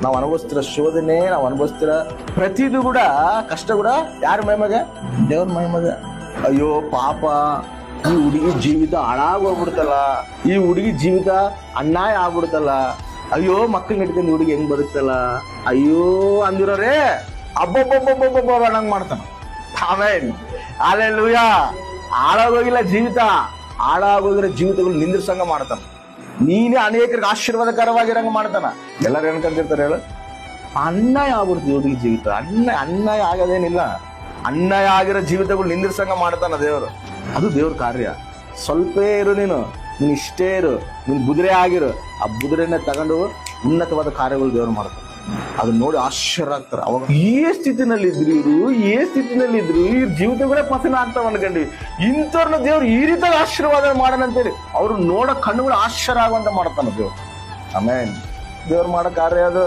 ನಾವು ಅನುಭವಿಸ್ತಿರೋ ಶೋಧನೆ, ನಾವು ಅನುಭವಿಸ್ತಿರೋ ಪ್ರತಿದು ಕೂಡ ಕಷ್ಟ ಕೂಡ ಯಾರ ಮೈಮಗೆ? ದೇವ್ರ ಮೈಮಗೆ. ಅಯ್ಯೋ ಪಾಪ, ಈ ಹುಡುಗಿ ಜೀವಿತ ಹಾಳಾಗೋಗ್ಬಿಡ್ತಲ್ಲ, ಈ ಹುಡುಗಿ ಜೀವಿತ ಅನ್ಯಾಯ ಆಗ್ಬಿಡ್ತಲ್ಲ, ಅಯ್ಯೋ ಮಕ್ಕಳನ್ನ ಹಿಡ್ಕೊಂಡು ಹುಡುಗಿ ಹೆಂಗ್ ಬರುತ್ತಲ್ಲ, ಅಯ್ಯೋ ಅಂದಿರೋರೇ ಅಬ್ಬೊಬ್ಬೊಬ್ಬೊಬ್ಬೊಬ್ಬ ಅನ್ನಂಗ್ ಮಾಡ್ತಾನ. ಆಮೇಲೆ ಅಲ್ಲೆಲ್ಲೂಯ. ಹಾಳಾಗೋಗಿಲ್ಲ ಜೀವಿತ, ಹಾಳಾಗೋಗಿರೋ ಜೀವಿತಗಳು ನಿಂದಿರ್ಸಂಗ ಮಾಡ್ತಾನ. ನೀನೇ ಅನೇಕರಿಗೆ ಆಶೀರ್ವಾದಕರವಾಗಿರಂಗ ಮಾಡ್ತಾನ. ಎಲ್ಲರೂ ಏನ್ಕಂತಿರ್ತಾರೆ ಹೇಳು? ಅನ್ಯಾಯ ಆಗ್ಬಿಡ್ತೀವಿ ಹುಡುಗಿ ಜೀವಿತ. ಅನ್ಯಾಯ ಆಗೋದೇನಿಲ್ಲ, ಅನ್ಯಾಯ ಆಗಿರೋ ಜೀವಿತಗಳು ನಿಂದಿರ್ಸಂಗ ಮಾಡ್ತಾನ ದೇವರು. ಅದು ದೇವ್ರ ಕಾರ್ಯ. ಸ್ವಲ್ಪ ಇರು, ನೀನು ಇಷ್ಟೇ ಇರು, ನೀನು ಬುದುರೆ ಆಗಿರು. ಆ ಬುದುರೆನ ತಗೊಂಡು ಉನ್ನತವಾದ ಕಾರ್ಯಗಳು ದೇವ್ರು ಮಾಡ್ತಾರೆ. ಅದನ್ನ ನೋಡಿ ಆಶ್ಚರ್ಯ ಆಗ್ತಾರೆ. ಅವಾಗ ಏ ಸ್ಥಿತಿನಲ್ಲಿ ಇದ್ರು ಇವ್ರು, ಈ ಜೀವಿತಗಳೇ ಪತನ ಆಗ್ತಾವ ಅನ್ಕೊಂಡ್ವಿ. ಇಂಥವ್ರನ್ನ ದೇವ್ರು ಈ ರೀತಿ ಆಶೀರ್ವಾದ ಮಾಡೋಣಂತೇಳಿ ಅವ್ರು ನೋಡೋ ಕಣ್ಣುಗಳು ಆಶ್ಚರ್ಯ ಆಗುವಂತ ಮಾಡ್ತಾನ ದೇವ್ರು. ಆಮೇಲೆ ದೇವ್ರು ಮಾಡೋ ಕಾರ್ಯ ಅದು.